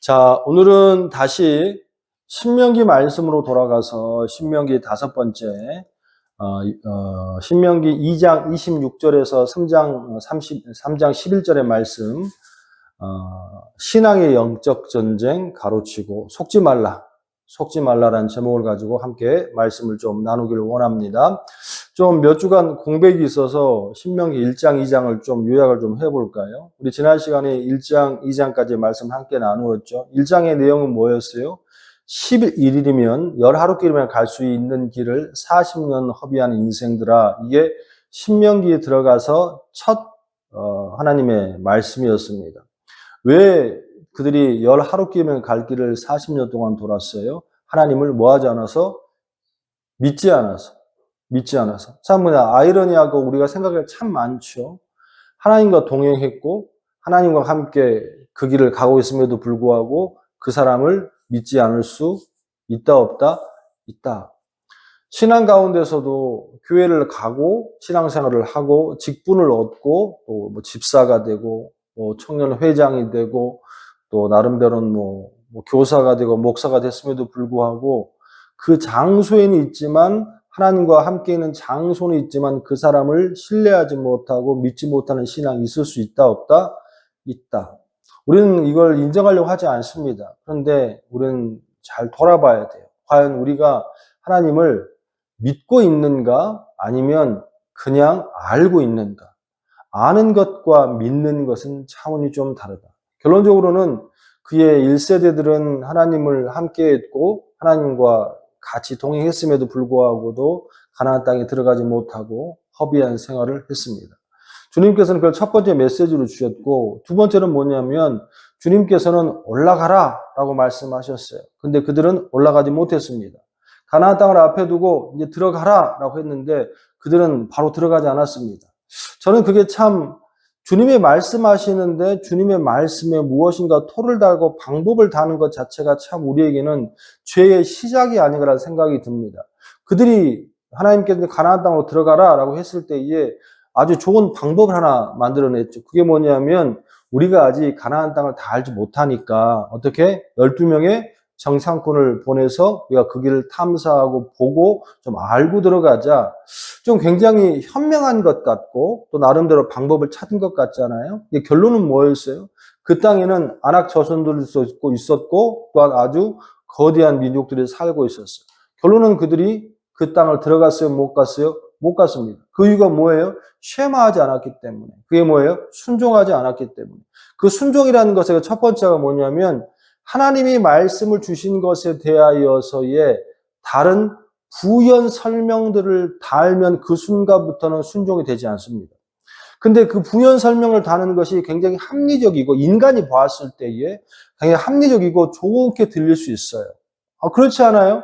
자, 오늘은 다시 신명기 말씀으로 돌아가서 신명기 5번째, 신명기 2장 26절에서 3장 11절의 말씀, 신앙의 영적 전쟁 가로치고 속지 말라라는 제목을 가지고 함께 말씀을 좀 나누기를 원합니다. 좀 몇 주간 공백이 있어서 신명기 1장, 2장을 좀 요약을 좀 해볼까요? 우리 지난 시간에 1장, 2장까지 말씀 함께 나누었죠. 1장의 내용은 뭐였어요? 11일이면 10하루길이면 갈 수 있는 길을 40년 허비하는 인생들아. 이게 신명기에 들어가서 첫 하나님의 말씀이었습니다. 왜 그들이 10하루길이면 갈 길을 40년 동안 돌았어요? 하나님을 뭐하지 않아서? 믿지 않아서. 참 아이러니하고 우리가 생각할 참 많죠. 하나님과 동행했고 하나님과 함께 그 길을 가고 있음에도 불구하고 그 사람을 믿지 않을 수 있다 없다? 있다. 신앙 가운데서도 교회를 가고 신앙생활을 하고 직분을 얻고 또 뭐 집사가 되고 뭐 청년 회장이 되고 또 나름대로는 뭐 교사가 되고 목사가 됐음에도 불구하고 그 장소에는 있지만 하나님과 함께 있는 장소는 있지만 그 사람을 신뢰하지 못하고 믿지 못하는 신앙이 있을 수 있다 없다? 있다. 우리는 이걸 인정하려고 하지 않습니다. 그런데 우리는 잘 돌아봐야 돼요. 과연 우리가 하나님을 믿고 있는가 아니면 그냥 알고 있는가? 아는 것과 믿는 것은 차원이 좀 다르다. 결론적으로는 그의 1세대들은 하나님을 함께 했고 하나님과 같이 동행했음에도 불구하고도 가나안 땅에 들어가지 못하고 허비한 생활을 했습니다. 주님께서는 그걸 첫 번째 메시지로 주셨고 두 번째는 뭐냐면 주님께서는 올라가라 라고 말씀하셨어요. 근데 그들은 올라가지 못했습니다. 가나안 땅을 앞에 두고 이제 들어가라 라고 했는데 그들은 바로 들어가지 않았습니다. 저는 그게 참 주님의 말씀하시는데 주님의 말씀에 무엇인가 토를 달고 방법을 다는 것 자체가 참 우리에게는 죄의 시작이 아닌가라는 생각이 듭니다. 그들이 하나님께서 가나안 땅으로 들어가라 라고 했을 때에 아주 좋은 방법을 하나 만들어냈죠. 그게 뭐냐면 우리가 아직 가나안 땅을 다 알지 못하니까 어떻게 12명의 정상꾼을 보내서 우리가 그 길을 탐사하고 보고 좀 알고 들어가자. 좀 굉장히 현명한 것 같고 또 나름대로 방법을 찾은 것 같잖아요. 결론은 뭐였어요? 그 땅에는 아낙 자손들이 있었고 또한 아주 거대한 민족들이 살고 있었어요. 결론은 그들이 그 땅을 들어갔어요? 못 갔어요? 못 갔습니다. 그 이유가 뭐예요? 쉐마하지 않았기 때문에. 그게 뭐예요? 순종하지 않았기 때문에. 그 순종이라는 것의 첫 번째가 뭐냐면 하나님이 말씀을 주신 것에 대하여서의 다른 부연 설명들을 달면 그 순간부터는 순종이 되지 않습니다. 근데 그 부연 설명을 다는 것이 굉장히 합리적이고 인간이 보았을 때에 굉장히 합리적이고 좋게 들릴 수 있어요. 그렇지 않아요?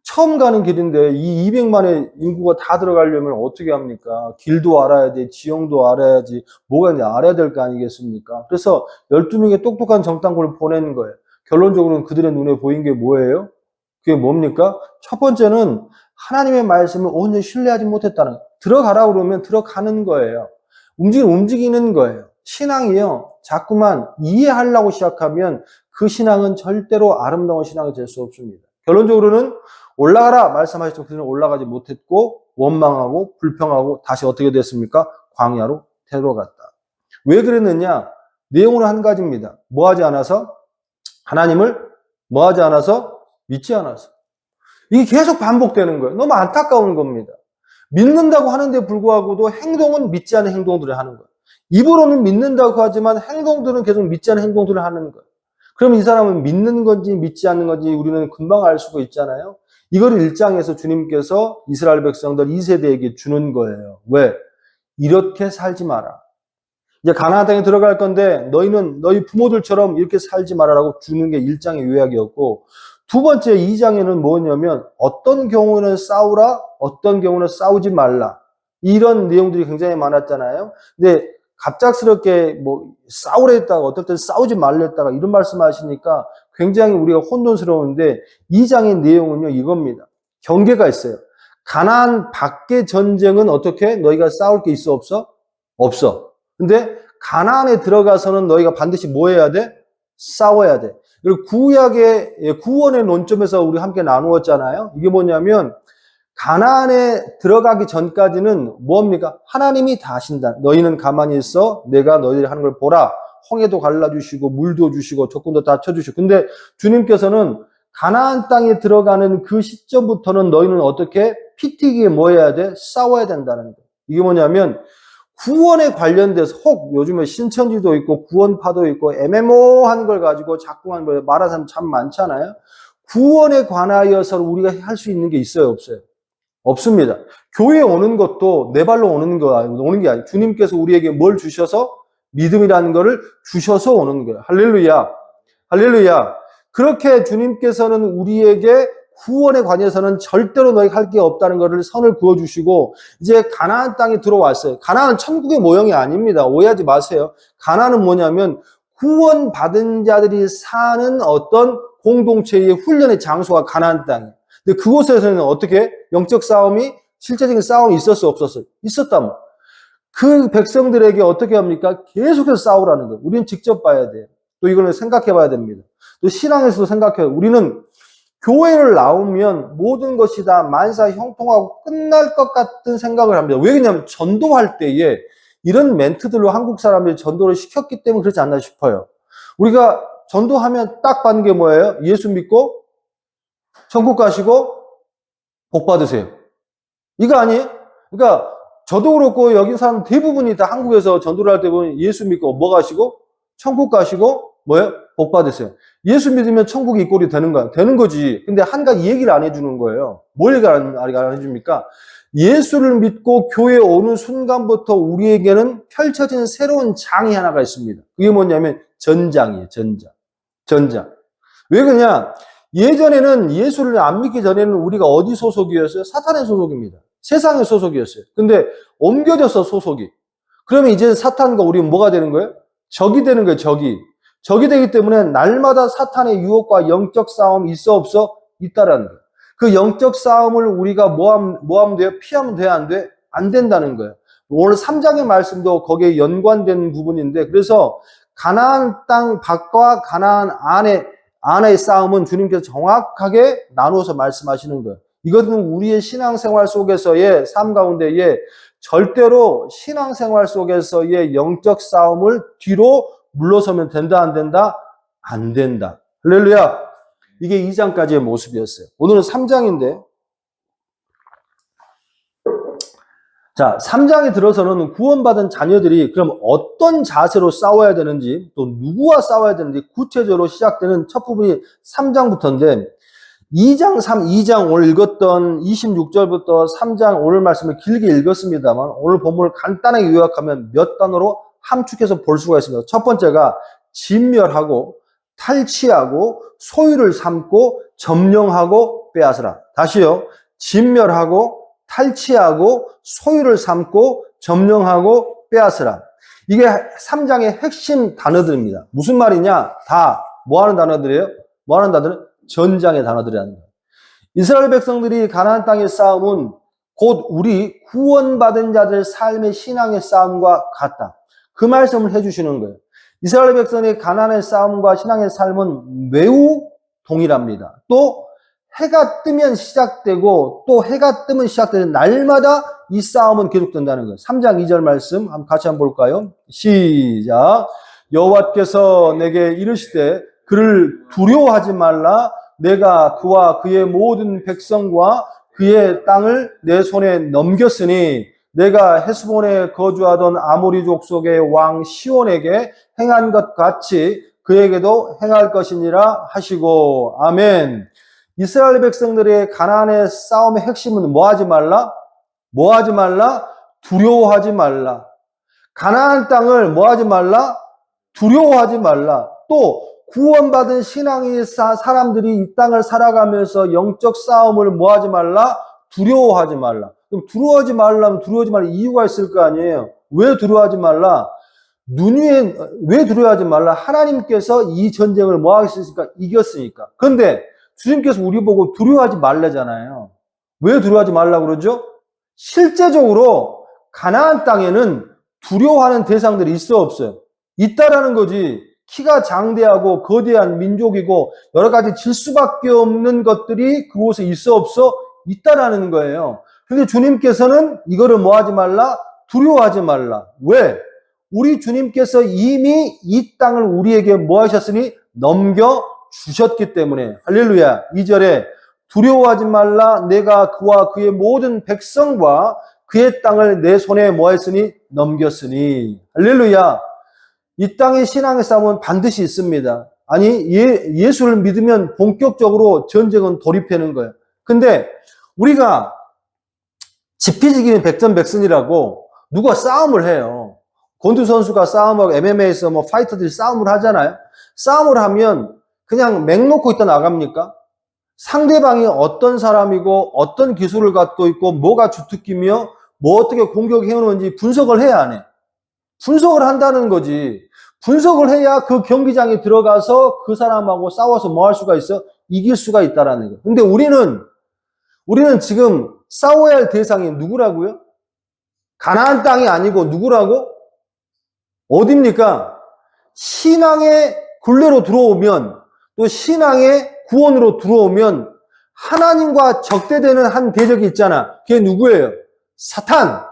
처음 가는 길인데 이 200만의 인구가 다 들어가려면 어떻게 합니까? 길도 알아야 돼, 지형도 알아야지, 뭐가 이제 알아야 될 거 아니겠습니까? 그래서 12명의 똑똑한 정탐꾼을 보내는 거예요. 결론적으로는 그들의 눈에 보인 게 뭐예요? 그게 뭡니까? 첫 번째는 하나님의 말씀을 온전히 신뢰하지 못했다는 거예요. 들어가라 그러면 들어가는 거예요. 움직이는 거예요. 신앙이요. 자꾸만 이해하려고 시작하면 그 신앙은 절대로 아름다운 신앙이 될 수 없습니다. 결론적으로는 올라가라 말씀하셨지만 그들은 올라가지 못했고 원망하고 불평하고 다시 어떻게 됐습니까? 광야로 데려갔다. 왜 그랬느냐? 내용은 한 가지입니다. 뭐하지 않아서? 하나님을 뭐하지 않아서? 믿지 않아서. 이게 계속 반복되는 거예요. 너무 안타까운 겁니다. 믿는다고 하는데 불구하고도 행동은 믿지 않은 행동들을 하는 거예요. 입으로는 믿는다고 하지만 행동들은 계속 믿지 않은 행동들을 하는 거예요. 그럼 이 사람은 믿는 건지 믿지 않는 건지 우리는 금방 알 수가 있잖아요. 이걸 1장에서 주님께서 이스라엘 백성들 2세대에게 주는 거예요. 왜? 이렇게 살지 마라. 이제 가나안 땅에 들어갈 건데 너희는 너희 부모들처럼 이렇게 살지 말아라고 주는 게 1장의 요약이었고 두 번째 2장에는 뭐냐면 어떤 경우는 싸우라, 어떤 경우는 싸우지 말라. 이런 내용들이 굉장히 많았잖아요. 근데 갑작스럽게 뭐 싸우라 했다가 어떨 땐 싸우지 말라 했다가 이런 말씀하시니까 굉장히 우리가 혼돈스러운데 2장의 내용은요 이겁니다. 경계가 있어요. 가나안 밖의 전쟁은 어떻게? 너희가 싸울 게 있어 없어? 없어. 근데 가나안에 들어가서는 너희가 반드시 뭐 해야 돼? 싸워야 돼. 그리고 구약의 구원의 논점에서 우리 함께 나누었잖아요. 이게 뭐냐면 가나안에 들어가기 전까지는 뭡니까? 하나님이 다 하신다. 너희는 가만히 있어. 내가 너희들이 하는 걸 보라. 홍해도 갈라주시고 물도 주시고 적군도 다 쳐주시고. 근데 주님께서는 가나안 땅에 들어가는 그 시점부터는 너희는 어떻게 피 튀기게 뭐 해야 돼? 싸워야 된다는 거예요. 이게 뭐냐면 구원에 관련돼서 혹 요즘에 신천지도 있고 구원파도 있고 애매모호한 걸 가지고 자꾸만 말하는 사람 참 많잖아요. 구원에 관하여서 우리가 할 수 있는 게 있어요, 없어요? 없습니다. 교회에 오는 것도 내 발로 오는 게 아니고 주님께서 우리에게 뭘 주셔서 믿음이라는 것을 주셔서 오는 거예요. 할렐루야. 할렐루야. 그렇게 주님께서는 우리에게 구원에 관해서는 절대로 너희가 할 게 없다는 것을 선을 그어주시고 이제 가나안 땅에 들어왔어요. 가나안은 천국의 모형이 아닙니다. 오해하지 마세요. 가나안은 뭐냐면 구원받은 자들이 사는 어떤 공동체의 훈련의 장소가 가나안 땅이에요. 근데 그곳에서는 어떻게 영적 싸움이 실제적인 싸움이 있었어 없었어요? 있었다면 그 백성들에게 어떻게 합니까? 계속해서 싸우라는 거예요. 우리는 직접 봐야 돼요. 또 이거는 생각해 봐야 됩니다. 또 신앙에서도 생각해요. 우리는 교회를 나오면 모든 것이 다 만사 형통하고 끝날 것 같은 생각을 합니다. 왜 그러냐면 전도할 때에 이런 멘트들로 한국 사람들이 전도를 시켰기 때문에 그렇지 않나 싶어요. 우리가 전도하면 딱 받는 게 뭐예요? 예수 믿고 천국 가시고 복 받으세요. 이거 아니에요? 그러니까 저도 그렇고 여기 사람 대부분이 다 한국에서 전도를 할 때 보면 예수 믿고 뭐 가시고 천국 가시고 뭐예요? 복 받으세요. 예수 믿으면 천국이 이 꼴이 되는 거야. 되는 거지. 근데 한 가지 얘기를 안 해주는 거예요. 뭘 얘기를 안 해줍니까? 예수를 믿고 교회에 오는 순간부터 우리에게는 펼쳐진 새로운 장이 하나가 있습니다. 그게 뭐냐면 전장이에요. 전장. 왜 그러냐? 예전에는 예수를 안 믿기 전에는 우리가 어디 소속이었어요? 사탄의 소속입니다. 세상의 소속이었어요. 근데 옮겨져서 소속이. 그러면 이제 사탄과 우리는 뭐가 되는 거예요? 적이 되는 거예요, 적이. 적이 되기 때문에 날마다 사탄의 유혹과 영적 싸움이 있어 없어? 있다라는 거예요. 그 영적 싸움을 우리가 뭐 하면 돼요? 피하면 돼요? 안 돼? 안 된다는 거예요. 오늘 3장의 말씀도 거기에 연관된 부분인데 그래서 가나안 땅 밖과 가나안 안의 싸움은 주님께서 정확하게 나누어서 말씀하시는 거예요. 이것은 우리의 신앙생활 속에서의 삶 가운데에 절대로 신앙생활 속에서의 영적 싸움을 뒤로 물러서면 된다, 안 된다? 안 된다. 할렐루야. 이게 2장까지의 모습이었어요. 오늘은 3장인데 자, 3장에 들어서는 구원받은 자녀들이 그럼 어떤 자세로 싸워야 되는지 또 누구와 싸워야 되는지 구체적으로 시작되는 첫 부분이 3장부터인데 2장 오늘 읽었던 26절부터 3장 오늘 말씀을 길게 읽었습니다만 오늘 본문을 간단하게 요약하면 몇 단어로 함축해서 볼 수가 있습니다. 첫 번째가 진멸하고 탈취하고 소유를 삼고 점령하고 빼앗으라. 다시요. 진멸하고 탈취하고 소유를 삼고 점령하고 빼앗으라. 이게 3장의 핵심 단어들입니다. 무슨 말이냐? 다 뭐 하는 단어들이에요? 뭐 하는 단어들은 전장의 단어들이라는 거예요. 이스라엘 백성들이 가나안 땅의 싸움은 곧 우리 구원받은 자들 삶의 신앙의 싸움과 같다. 그 말씀을 해주시는 거예요. 이스라엘 백성의 가나안의 싸움과 신앙의 삶은 매우 동일합니다. 또 해가 뜨면 시작되고 또 해가 뜨면 시작되는 날마다 이 싸움은 계속된다는 거예요. 3장 2절 말씀 같이 한번 볼까요? 시작. 여호와께서 내게 이르시되 그를 두려워하지 말라. 내가 그와 그의 모든 백성과 그의 땅을 내 손에 넘겼으니 내가 헤스본에 거주하던 아모리 족속의 왕 시온에게 행한 것 같이 그에게도 행할 것이니라 하시고 아멘. 이스라엘 백성들의 가나안의 싸움의 핵심은 뭐 하지 말라? 뭐 하지 말라? 두려워하지 말라. 가나안 땅을 뭐 하지 말라? 두려워하지 말라. 또 구원받은 신앙의 사람들이 이 땅을 살아가면서 영적 싸움을 뭐 하지 말라? 두려워하지 말라. 그럼 두려워하지 말라면 두려워하지 말라 이유가 있을 거 아니에요. 왜 두려워하지 말라? 왜 두려워하지 말라? 하나님께서 이 전쟁을 뭐 하셨으니까? 이겼으니까. 그런데 주님께서 우리 보고 두려워하지 말라잖아요. 왜 두려워하지 말라고 그러죠? 실제적으로 가나안 땅에는 두려워하는 대상들이 있어 없어요? 있다라는 거지. 키가 장대하고 거대한 민족이고 여러 가지 질 수밖에 없는 것들이 그곳에 있어 없어 있다라는 거예요. 그런데 주님께서는 이거를 뭐 하지 말라? 두려워하지 말라. 왜? 우리 주님께서 이미 이 땅을 우리에게 뭐 하셨으니? 넘겨주셨기 때문에. 할렐루야. 2절에 두려워하지 말라. 내가 그와 그의 모든 백성과 그의 땅을 내 손에 뭐 했으니? 넘겼으니. 할렐루야. 이 땅의 신앙의 싸움은 반드시 있습니다. 아니, 예수를 믿으면 본격적으로 전쟁은 돌입하는 거예요. 근데 우리가 지피지기는 백전백승이라고 누가 싸움을 해요. 권투 선수가 싸움하고 MMA에서 뭐 파이터들이 싸움을 하잖아요. 싸움을 하면 그냥 맹 놓고 있다 나갑니까? 상대방이 어떤 사람이고 어떤 기술을 갖고 있고 뭐가 주특기며 뭐 어떻게 공격해 오는지 분석을 해야 하네. 분석을 한다는 거지. 분석을 해야 그 경기장에 들어가서 그 사람하고 싸워서 뭐 할 수가 있어? 이길 수가 있다라는 거예요. 근데 우리는 지금 싸워야 할 대상이 누구라고요? 가나안 땅이 아니고 누구라고? 어딥니까? 신앙의 굴레로 들어오면 또 신앙의 구원으로 들어오면 하나님과 적대되는 한 대적이 있잖아. 그게 누구예요? 사탄.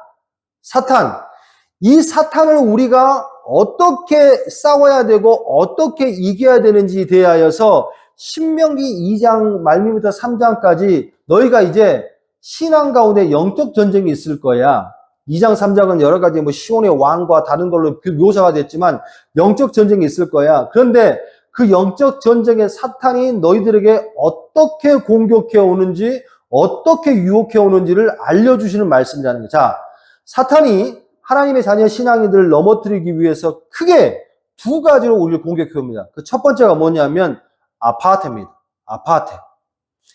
이 사탄을 우리가 어떻게 싸워야 되고 어떻게 이겨야 되는지에 대하여서 신명기 2장 말미부터 3장까지 너희가 이제 신앙 가운데 영적 전쟁이 있을 거야. 2장 3장은 여러 가지 뭐 시온의 왕과 다른 걸로 묘사가 됐지만 영적 전쟁이 있을 거야. 그런데 그 영적 전쟁의 사탄이 너희들에게 어떻게 공격해 오는지 어떻게 유혹해 오는지를 알려주시는 말씀이라는 거예요. 자, 사탄이 하나님의 자녀 신앙인들을 넘어뜨리기 위해서 크게 두 가지로 우리를 공격해 옵니다. 그 첫 번째가 뭐냐면 아파트입니다. 아파트.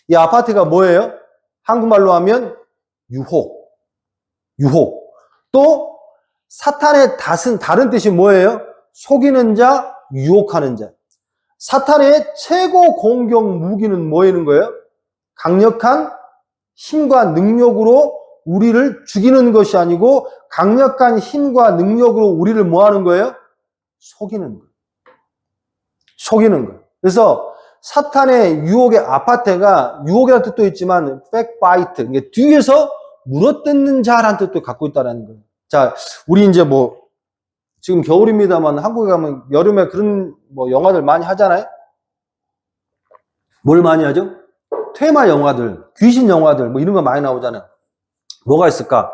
이 아파트가 뭐예요? 한국말로 하면 유혹. 또 사탄의 다른 뜻이 뭐예요? 속이는 자, 유혹하는 자. 사탄의 최고 공격 무기는 뭐이는 거예요? 강력한 힘과 능력으로 우리를 죽이는 것이 아니고 강력한 힘과 능력으로 우리를 뭐 하는 거예요? 속이는 거예요. 그래서 사탄의 유혹의 아파테가 유혹이라는 뜻도 있지만 백바이트, 뒤에서 물어뜯는 자라는 뜻도 갖고 있다는 거예요. 자, 우리 이제 뭐 지금 겨울입니다만 한국에 가면 여름에 그런 뭐 영화들 많이 하잖아요. 뭘 많이 하죠? 테마 영화들, 귀신 영화들 뭐 이런 거 많이 나오잖아요. 뭐가 있을까?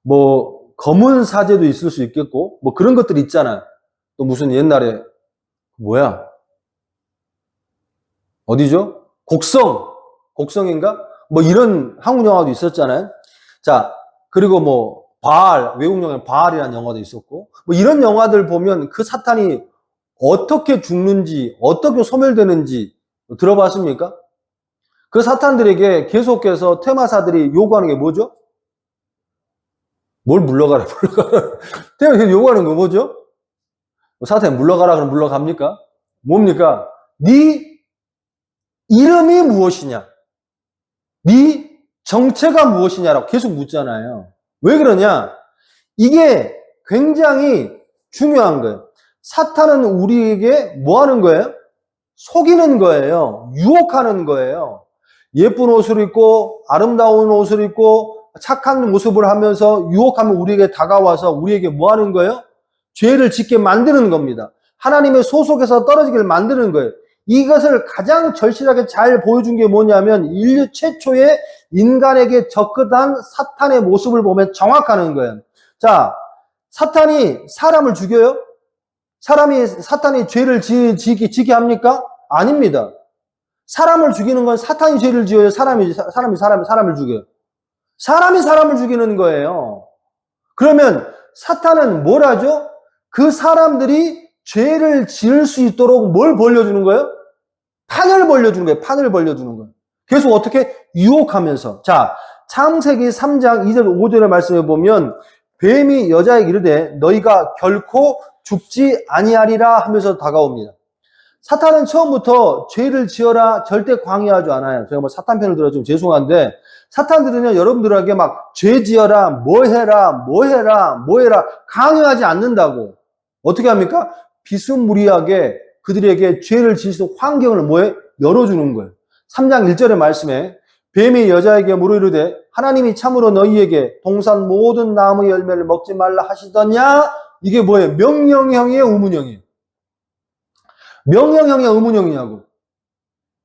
뭐 검은 사제도 있을 수 있겠고 뭐 그런 것들 있잖아요. 또 무슨 옛날에 뭐야? 어디죠? 곡성인가? 뭐 이런 한국 영화도 있었잖아요. 자, 그리고 뭐 외국 영화에 바알이라는 영화도 있었고 뭐 이런 영화들 보면 그 사탄이 어떻게 죽는지 어떻게 소멸되는지 들어봤습니까? 그 사탄들에게 계속해서 테마사들이 요구하는 게 뭐죠? 뭘 물러가라. 테마사들이 요구하는 거 뭐죠? 사탄이 물러가라 그러면 물러갑니까? 뭡니까? 네 이름이 무엇이냐? 네 정체가 무엇이냐라고 계속 묻잖아요. 왜 그러냐? 이게 굉장히 중요한 거예요. 사탄은 우리에게 뭐 하는 거예요? 속이는 거예요. 유혹하는 거예요. 예쁜 옷을 입고 아름다운 옷을 입고 착한 모습을 하면서 유혹하면 우리에게 다가와서 우리에게 뭐 하는 거예요? 죄를 짓게 만드는 겁니다. 하나님의 소속에서 떨어지기를 만드는 거예요. 이것을 가장 절실하게 잘 보여준 게 뭐냐면 인류 최초의 인간에게 접근한 사탄의 모습을 보면 정확하는 거예요. 자, 사탄이 사람을 죽여요? 사탄이 죄를 지게 합니까? 아닙니다. 사람을 죽이는 건 사탄이 죄를 지어요? 사람을 죽여요? 사람이 사람을 죽이는 거예요. 그러면 사탄은 뭘 하죠? 그 사람들이 죄를 지을 수 있도록 뭘 벌려주는 거예요? 판을 벌려주는 거예요. 계속 어떻게? 유혹하면서. 자, 창세기 3장 2절 5절의 말씀에 보면 뱀이 여자에게 이르되 너희가 결코 죽지 아니하리라 하면서 다가옵니다. 사탄은 처음부터 죄를 지어라 절대 강요하지 않아요. 제가 뭐 사탄 편을 들어 좀 죄송한데 사탄들은요 여러분들에게 막 죄 지어라 뭐 해라 강요하지 않는다고. 어떻게 합니까? 비스무리하게 그들에게 죄를 지을 수 있는 환경을 뭐해? 열어주는 거예요. 3장 1절의 말씀에 뱀이 여자에게 물으르되 하나님이 참으로 너희에게 동산 모든 나무의 열매를 먹지 말라 하시더냐? 이게 뭐예요? 명령형이에요? 의문형이에요? 명령형이야? 의문형이냐고.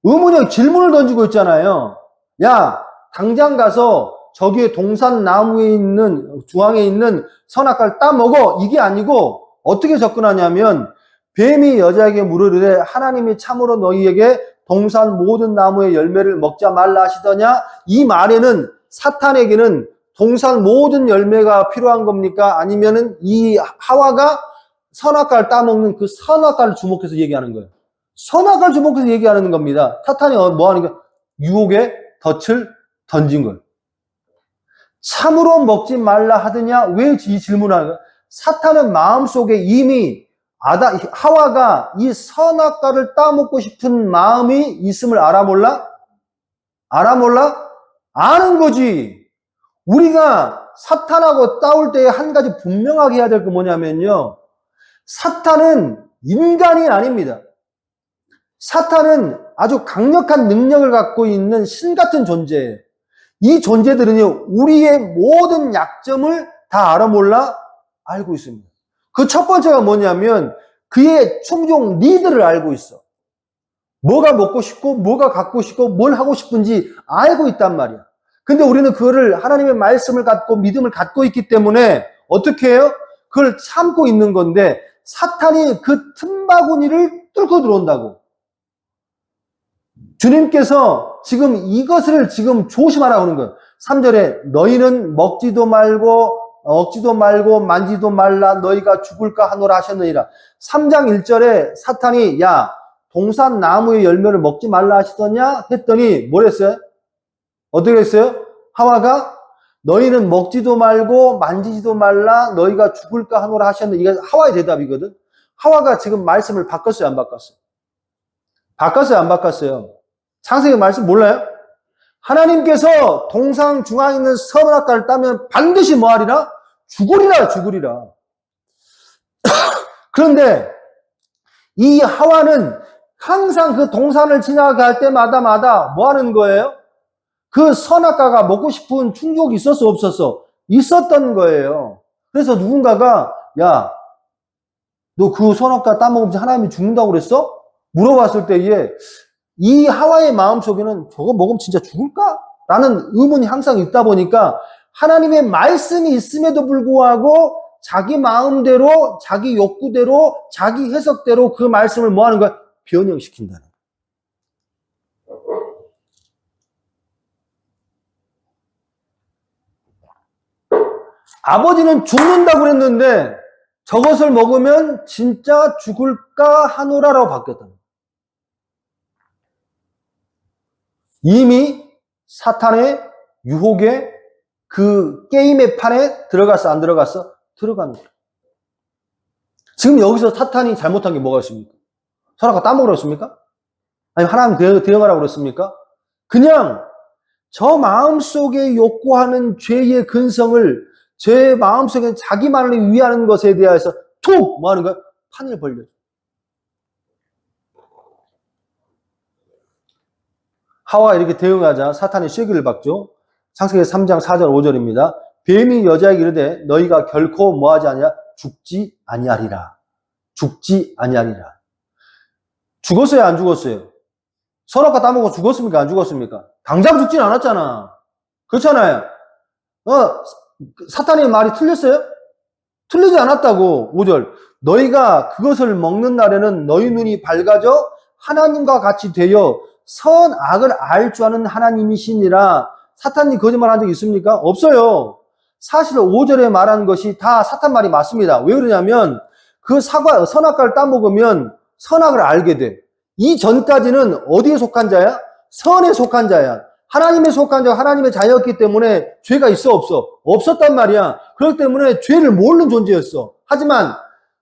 의문형 질문을 던지고 있잖아요. 야, 당장 가서 저기에 동산 나무에 있는 중앙에 있는 선악과를 따먹어. 이게 아니고 어떻게 접근하냐면 뱀이 여자에게 물으르되 하나님이 참으로 너희에게 동산 모든 나무의 열매를 먹자 말라 하시더냐? 이 말에는 사탄에게는 동산 모든 열매가 필요한 겁니까? 아니면은 이 하와가 선악과를 따먹는 그 선악과를 주목해서 얘기하는 거예요. 선악과를 주목해서 얘기하는 겁니다. 사탄이 뭐 하는 거야? 유혹의 덫을 던진 거예요. 참으로 먹지 말라 하더냐? 왜 이 질문을 하는 거야? 사탄은 마음속에 이미 하와가 이 선악과를 따먹고 싶은 마음이 있음을 알아 몰라? 알아 몰라? 아는 거지. 우리가 사탄하고 싸울 때 한 가지 분명하게 해야 될 게 뭐냐면요. 사탄은 인간이 아닙니다. 사탄은 아주 강력한 능력을 갖고 있는 신 같은 존재예요. 이 존재들은요, 우리의 모든 약점을 다 알아 몰라? 알고 있습니다. 그 첫 번째가 뭐냐면 그의 충종 리드를 알고 있어. 뭐가 먹고 싶고 뭐가 갖고 싶고 뭘 하고 싶은지 알고 있단 말이야. 근데 우리는 그거를 하나님의 말씀을 갖고 믿음을 갖고 있기 때문에 어떻게 해요? 그걸 참고 있는 건데 사탄이 그 틈바구니를 뚫고 들어온다고. 주님께서 지금 이것을 지금 조심하라고 하는 거예요. 3절에 너희는 먹지도 말고 얻지도 말고 만지도 말라 너희가 죽을까 하노라 하셨느니라. 3장 1절에 사탄이 야 동산 나무의 열매를 먹지 말라 하시더냐 했더니 뭐랬어요? 어떻게 했어요? 하와가 너희는 먹지도 말고 만지지도 말라 너희가 죽을까 하노라 하셨느니라. 이게 하와의 대답이거든. 하와가 지금 말씀을 바꿨어요? 안 바꿨어요? 바꿨어요? 안 바꿨어요? 창세기 말씀 몰라요? 하나님께서 동상 중앙에 있는 선악과를 따면 반드시 뭐하리라? 죽으리라, 죽으리라. 그런데 이 하와는 항상 그 동산을 지나갈 때마다 뭐 하는 거예요? 그 선악과가 먹고 싶은 충족이 있었어, 없었어? 있었던 거예요. 그래서 누군가가 야, 너 그 선악과 따먹으면 하나님이 죽는다고 그랬어? 물어봤을 때에 이 하와의 마음속에는 저거 먹으면 진짜 죽을까? 라는 의문이 항상 있다 보니까 하나님의 말씀이 있음에도 불구하고 자기 마음대로, 자기 욕구대로, 자기 해석대로 그 말씀을 뭐 하는 거야? 변형시킨다는 거야. 아버지는 죽는다고 그랬는데 저것을 먹으면 진짜 죽을까 하노라라고 바뀌었다는 거야. 이미 사탄의 유혹에 그 게임의 판에 들어갔어? 안 들어갔어? 들어간 거야. 지금 여기서 사탄이 잘못한 게 뭐가 있습니까? 선악과 따먹으라고 했습니까? 아니 하나님 대응하라고 그랬습니까? 그냥 저 마음속에 욕구하는 죄의 근성을 제 마음속에 자기만을 위하는 것에 대해서 툭! 뭐 하는 거야? 판을 벌려. 하와 이렇게 대응하자 사탄이 쐐기를 박죠. 창세기 3장 4절 5절입니다. 뱀이 여자에게 이르되 너희가 결코 뭐하지 아니하리라? 죽지 아니하리라. 죽지 아니하리라. 죽었어요? 안 죽었어요? 선악과 따먹고 죽었습니까? 안 죽었습니까? 당장 죽진 않았잖아. 그렇잖아요. 사탄의 말이 틀렸어요? 틀리지 않았다고. 5절. 너희가 그것을 먹는 날에는 너희 눈이 밝아져 하나님과 같이 되어 선악을 알 줄 아는 하나님이시니라. 사탄이 거짓말 한 적 있습니까? 없어요. 사실 5절에 말한 것이 다 사탄 말이 맞습니다. 왜 그러냐면 그 선악과를 따먹으면 선악을 알게 돼. 이 전까지는 어디에 속한 자야? 선에 속한 자야. 하나님에 속한 자가 하나님의 자였기 때문에 죄가 있어 없어? 없었단 말이야. 그렇기 때문에 죄를 모르는 존재였어. 하지만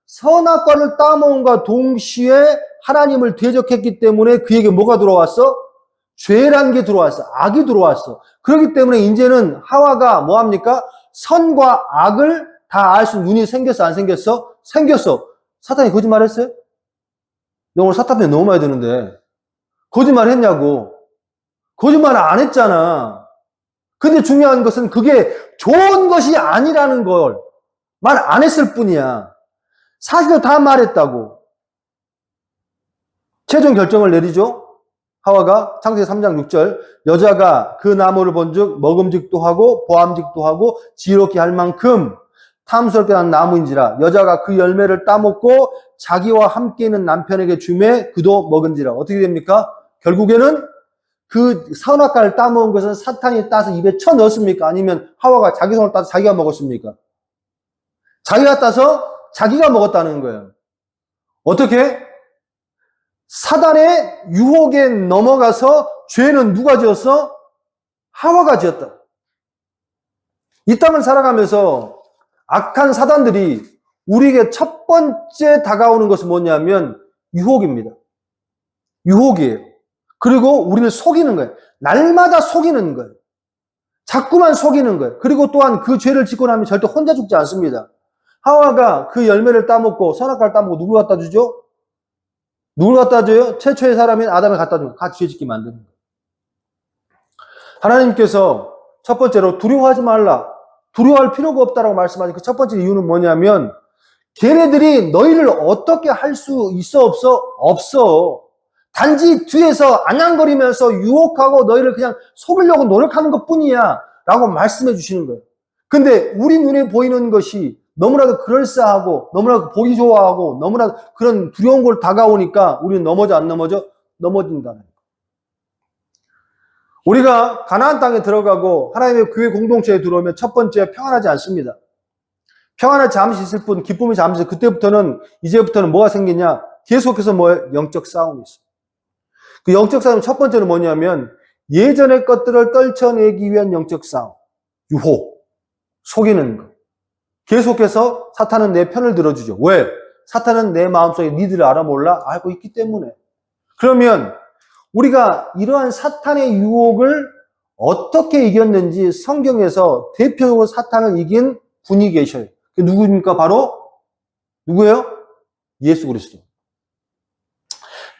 선악과를 따먹은과 동시에 하나님을 대적했기 때문에 그에게 뭐가 들어왔어? 죄란 게 들어왔어. 악이 들어왔어. 그렇기 때문에 이제는 하와가 뭐합니까? 선과 악을 다 알 수 있는 눈이 생겼어? 안 생겼어? 생겼어. 사탄이 거짓말 했어요? 너 오늘 사탄 편 너무 많이 드는데. 거짓말 했냐고. 거짓말 안 했잖아. 근데 중요한 것은 그게 좋은 것이 아니라는 걸 말 안 했을 뿐이야. 사실은 다 말했다고. 최종 결정을 내리죠. 하와가 창세기 3장 6절 여자가 그 나무를 본즉 먹음직도 하고 보암직도 하고 지혜롭게 할 만큼 탐스럽게 난 나무인지라 여자가 그 열매를 따먹고 자기와 함께 있는 남편에게 주매 그도 먹은지라. 어떻게 됩니까? 결국에는 그 선악과를 따먹은 것은 사탄이 따서 입에 쳐넣었습니까? 아니면 하와가 자기 손을 따서 자기가 먹었습니까? 자기가 따서 자기가 먹었다는 거예요. 어떻게? 사단의 유혹에 넘어가서 죄는 누가 지었어? 하와가 지었다. 이 땅을 살아가면서 악한 사단들이 우리에게 첫 번째 다가오는 것은 뭐냐면 유혹입니다. 유혹이에요. 그리고 우리를 속이는 거예요. 날마다 속이는 거예요. 자꾸만 속이는 거예요. 그리고 또한 그 죄를 짓고 나면 절대 혼자 죽지 않습니다. 하와가 그 열매를 따먹고 선악과를 따먹고 누굴 갖다 주죠? 누굴 갖다 줘요? 최초의 사람인 아담을 갖다 주고 같이 죄 짓게 만드는 거예요. 하나님께서 첫 번째로 두려워하지 말라. 두려워할 필요가 없다라고 말씀하신 그 첫 번째 이유는 뭐냐면 걔네들이 너희를 어떻게 할 수 있어 없어? 없어. 단지 뒤에서 안양거리면서 유혹하고 너희를 그냥 속이려고 노력하는 것뿐이야 라고 말씀해 주시는 거예요. 근데 우리 눈에 보이는 것이 너무나도 그럴싸하고 너무나도 보기 좋아하고 너무나도 그런 두려운 걸 다가오니까 우리는 넘어져 안 넘어져? 넘어진다는 거예요. 우리가 가나안 땅에 들어가고 하나님의 교회 공동체에 들어오면 첫 번째 평안하지 않습니다. 평안은 잠시 있을 뿐 기쁨이 잠시 있어요. 그때부터는 이제부터는 뭐가 생기냐? 계속해서 뭐예요? 영적 싸움이 있어요. 그 영적 싸움 첫 번째는 뭐냐면 예전의 것들을 떨쳐내기 위한 영적 싸움. 유혹, 속이는 것. 계속해서 사탄은 내 편을 들어주죠. 왜? 사탄은 내 마음속에 니들을 알아 몰라? 알고 있기 때문에. 그러면 우리가 이러한 사탄의 유혹을 어떻게 이겼는지 성경에서 대표적으로 사탄을 이긴 분이 계셔요. 그 누구입니까? 바로 누구예요? 예수 그리스도.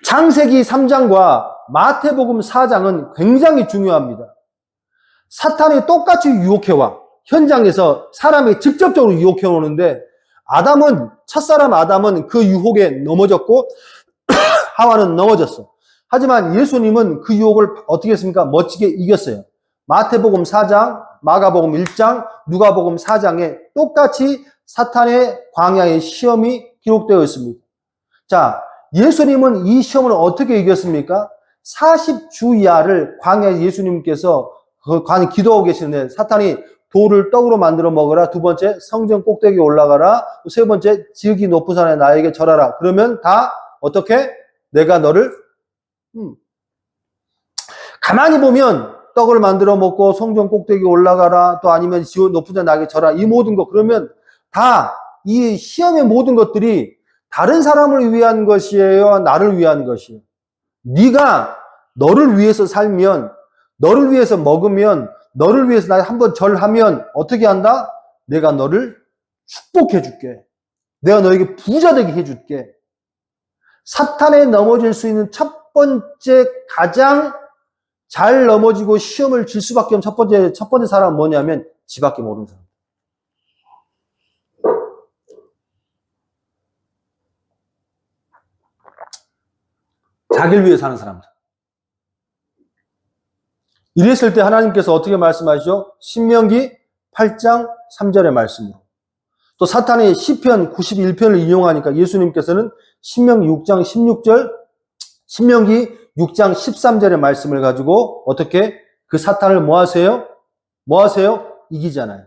창세기 3장과 마태복음 4장은 굉장히 중요합니다. 사탄이 똑같이 유혹해와 현장에서 사람이 직접적으로 유혹해 오는데 첫사람 아담은 그 유혹에 넘어졌고 하와는 넘어졌어. 하지만 예수님은 그 유혹을 어떻게 했습니까? 멋지게 이겼어요. 마태복음 4장, 마가복음 1장, 누가복음 4장에 똑같이 사탄의 광야의 시험이 기록되어 있습니다. 자, 예수님은 이 시험을 어떻게 이겼습니까? 40주 이하를 광야에 예수님께서 기도하고 계시는데 사탄이 돌을 떡으로 만들어 먹어라. 두 번째, 성전 꼭대기에 올라가라. 세 번째, 지극히 높은 산에 나에게 절하라. 그러면 다 어떻게? 내가 너를 가만히 보면 떡을 만들어 먹고 성전 꼭대기에 올라가라. 또 아니면 지극히 높은 산에 나에게 절하라. 이 모든 것. 그러면 다 이 시험의 모든 것들이 다른 사람을 위한 것이에요? 나를 위한 것이에요? 네가 너를 위해서 살면, 너를 위해서 먹으면, 너를 위해서 나 한번 절하면 어떻게 한다? 내가 너를 축복해 줄게. 내가 너에게 부자 되게 해 줄게. 사탄에 넘어질 수 있는 첫 번째 가장 잘 넘어지고 시험을 질 수밖에 없는 첫 번째 사람은 뭐냐면 지밖에 모르는 사람. 자기를 위해 사는 사람들. 이랬을 때 하나님께서 어떻게 말씀하시죠? 신명기 8장 3절의 말씀으로. 또 사탄이 시편 91편을 인용하니까 예수님께서는 신명기 6장 16절, 신명기 6장 13절의 말씀을 가지고 어떻게 그 사탄을 뭐 하세요? 뭐 하세요? 이기잖아요.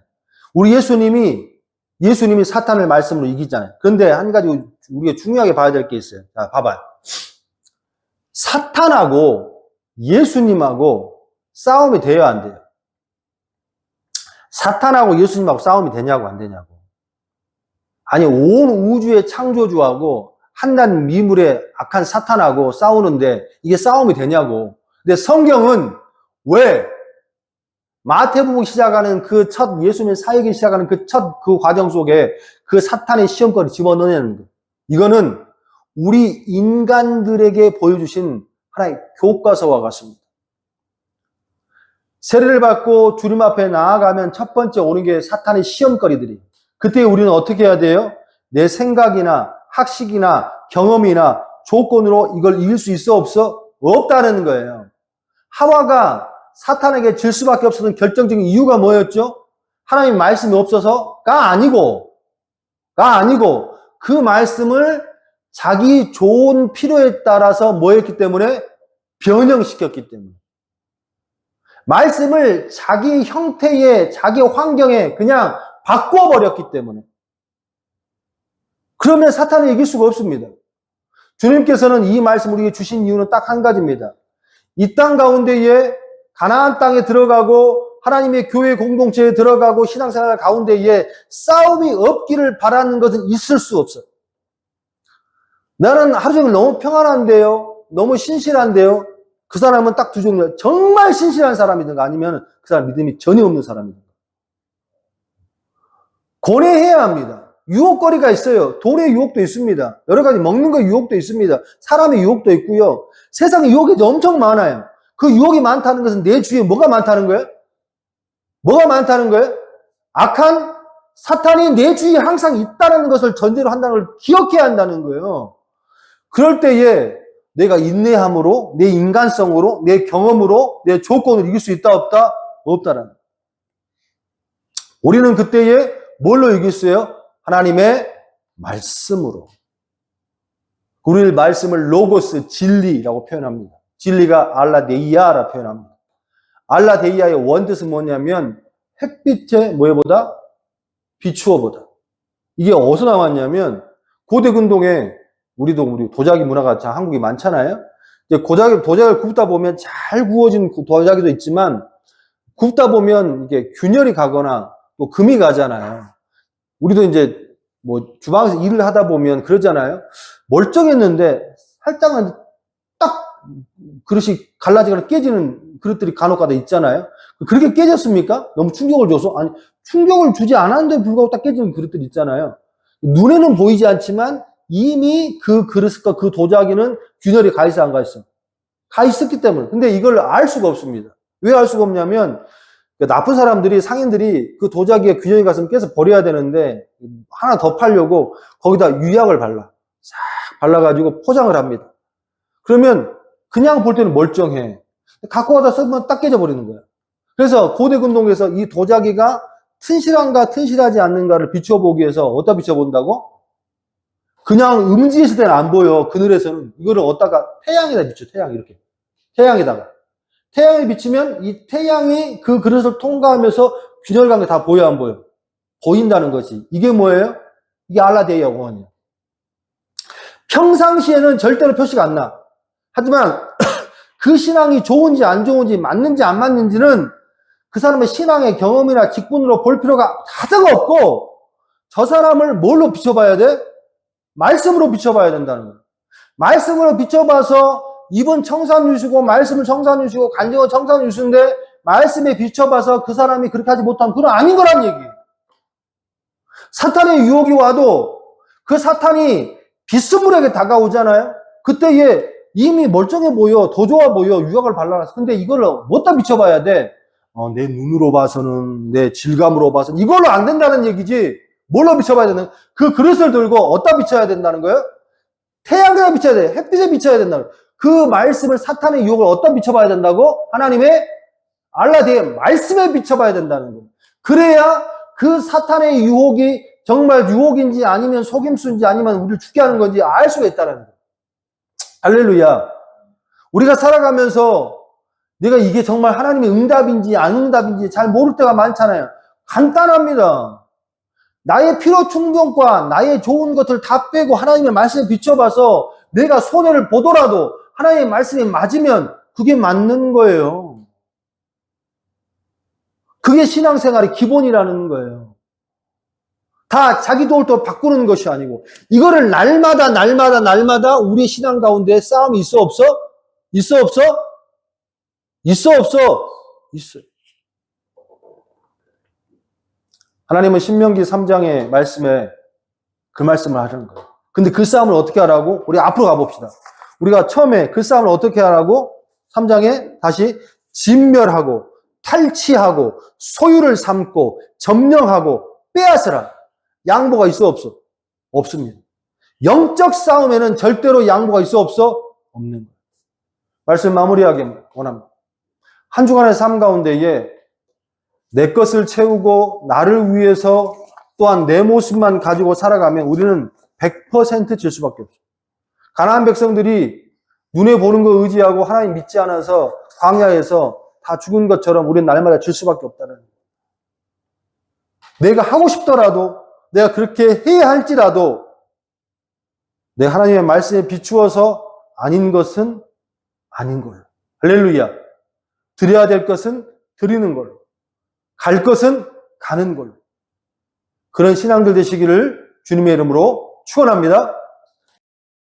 우리 예수님이 사탄을 말씀으로 이기잖아요. 그런데 한 가지 우리가 중요하게 봐야 될 게 있어요. 자, 봐봐요. 사탄하고 예수님하고 싸움이 돼요, 안 돼요? 사탄하고 예수님하고 싸움이 되냐고, 안 되냐고. 아니, 온 우주의 창조주하고 한낱 미물의 악한 사탄하고 싸우는데 이게 싸움이 되냐고. 근데 성경은 왜 마태복음 시작하는 그 첫 예수님 사역이 시작하는 그 첫 그 과정 속에 그 사탄의 시험거리 집어넣냐는 거예요. 이거는 우리 인간들에게 보여주신 하나의 교과서와 같습니다. 세례를 받고 주님 앞에 나아가면 첫 번째 오는 게 사탄의 시험거리들이. 그때 우리는 어떻게 해야 돼요? 내 생각이나 학식이나 경험이나 조건으로 이걸 이길 수 있어 없어? 없다는 거예요. 하와가 사탄에게 질 수밖에 없었던 결정적인 이유가 뭐였죠? 하나님 말씀이 없어서가 아니고 그 말씀을 자기 좋은 필요에 따라서 뭐 했기 때문에? 변형시켰기 때문에. 말씀을 자기 형태에, 자기 환경에 그냥 바꿔버렸기 때문에. 그러면 사탄을 이길 수가 없습니다. 주님께서는 이 말씀 우리에게 주신 이유는 딱 한 가지입니다. 이 땅 가운데에 가나안 땅에 들어가고 하나님의 교회 공동체에 들어가고 신앙생활 가운데에 싸움이 없기를 바라는 것은 있을 수 없어요. 나는 하루 종일 너무 평안한데요. 너무 신실한데요. 그 사람은 딱 두 종류. 정말 신실한 사람이든가 아니면 그 사람 믿음이 전혀 없는 사람이든가. 고뇌해야 합니다. 유혹거리가 있어요. 돈의 유혹도 있습니다. 여러 가지 먹는 거 유혹도 있습니다. 사람의 유혹도 있고요. 세상에 유혹이 엄청 많아요. 그 유혹이 많다는 것은 내 주위에 뭐가 많다는 거예요? 뭐가 많다는 거예요? 악한 사탄이 내 주위에 항상 있다는 것을 전제로 한다는 걸 기억해야 한다는 거예요. 그럴 때에 내가 인내함으로, 내 인간성으로, 내 경험으로, 내 조건으로 이길 수 있다 없다? 없다라는 거예요. 우리는 그때에 뭘로 이겼어요? 하나님의 말씀으로. 우리 말씀을 로고스, 진리라고 표현합니다. 진리가 알라데이아라 표현합니다. 알라데이아의 원뜻은 뭐냐면 햇빛의 뭐보다? 비추어보다. 이게 어디서 나왔냐면 고대 근동에 우리 도자기 문화가 참 한국이 많잖아요. 이제 도자기를 굽다 보면 잘 구워진 도자기도 있지만 굽다 보면 이게 균열이 가거나 또 금이 가잖아요. 우리도 이제 뭐 주방에서 일을 하다 보면 그러잖아요. 멀쩡했는데 살짝은 딱 그릇이 갈라지거나 깨지는 그릇들이 간혹가다 있잖아요. 그렇게 깨졌습니까? 너무 충격을 줘서? 아니, 충격을 주지 않았는데 불구하고 딱 깨지는 그릇들 있잖아요. 눈에는 보이지 않지만 이미 그 그릇과 그 도자기는 균열이 가 있어 안 가 있어? 가 있었기 때문에. 근데 이걸 알 수가 없습니다. 왜 알 수가 없냐면 나쁜 사람들이, 상인들이 그 도자기에 균열이 갔으면 깨서 버려야 되는데 하나 더 팔려고 거기다 유약을 발라. 싹 발라가지고 포장을 합니다. 그러면 그냥 볼 때는 멀쩡해. 갖고 가다 쓰면 딱 깨져버리는 거야. 그래서 고대 근동에서 이 도자기가 튼실한가 튼실하지 않는가를 비춰보기 위해서 어디다 비춰본다고? 그냥 음지에 있을 때는 안 보여. 그늘에서는. 이거를 어디다가 태양에다 비춰. 태양 이렇게. 태양에다가. 태양에 비치면 이 태양이 그 그릇을 통과하면서 균열감이 다 보여 안 보여? 보인다는 거지. 이게 뭐예요? 이게 알라데이아 원이에요. 평상시에는 절대로 표시가 안 나. 하지만 그 신앙이 좋은지 안 좋은지 맞는지 안 맞는지는 그 사람의 신앙의 경험이나 직분으로 볼 필요가 하나도 없고 저 사람을 뭘로 비춰봐야 돼? 말씀으로 비춰봐야 된다는 거예요. 말씀으로 비춰봐서 입은 청산 유수고 말씀을 청산 유수고 간증은 청산 유수인데 말씀에 비춰봐서 그 사람이 그렇게 하지 못하면 그건 아닌 거란 얘기예요. 사탄의 유혹이 와도 그 사탄이 비스물에게 다가오잖아요. 그때 얘 이미 멀쩡해 보여, 더 좋아 보여, 유약을 발라놨어. 근데 이걸 뭐다 비춰봐야 돼? 내 눈으로 봐서는, 내 질감으로 봐서는 이걸로 안 된다는 얘기지. 뭘로 비춰봐야 되는? 그 그릇을 들고 어디다 비춰야 된다는 거예요? 태양에 비춰야 돼. 햇빛에 비춰야 된다는 거예요. 그 말씀을 사탄의 유혹을 어디다 비춰봐야 된다고? 하나님의 알라디의 말씀에 비춰봐야 된다는 거예요. 그래야 그 사탄의 유혹이 정말 유혹인지 아니면 속임수인지 아니면 우리를 죽게 하는 건지 알 수가 있다는 거예요. 할렐루야. 우리가 살아가면서 내가 이게 정말 하나님의 응답인지 안 응답인지 잘 모를 때가 많잖아요. 간단합니다. 나의 필요 충족과 나의 좋은 것들 다 빼고 하나님의 말씀에 비춰봐서 내가 손해를 보더라도 하나님의 말씀에 맞으면 그게 맞는 거예요. 그게 신앙생활의 기본이라는 거예요. 다 자기 도울 또 바꾸는 것이 아니고 이거를 날마다 우리의 신앙 가운데 싸움이 있어 없어? 있어 없어? 있어 없어? 있어요. 하나님은 신명기 3장의 말씀에 그 말씀을 하는 거예요. 근데 그 싸움을 어떻게 하라고? 우리 앞으로 가봅시다. 우리가 처음에 그 싸움을 어떻게 하라고? 3장에 다시 진멸하고 탈취하고 소유를 삼고 점령하고 빼앗으라. 양보가 있어 없어? 없습니다. 영적 싸움에는 절대로 양보가 있어 없어? 없는 거예요. 말씀 마무리하기 원합니다. 한 주간의 삶 가운데에 내 것을 채우고 나를 위해서 또한 내 모습만 가지고 살아가면 우리는 100% 질 수밖에 없어요. 가나안 백성들이 눈에 보는 거 의지하고 하나님 믿지 않아서 광야에서 다 죽은 것처럼 우리는 날마다 질 수밖에 없다는 거예요. 내가 하고 싶더라도 내가 그렇게 해야 할지라도 내가 하나님의 말씀에 비추어서 아닌 것은 아닌 걸로. 할렐루야. 드려야 될 것은 드리는 걸로. 갈 것은 가는 걸로. 그런 신앙들 되시기를 주님의 이름으로 축원합니다.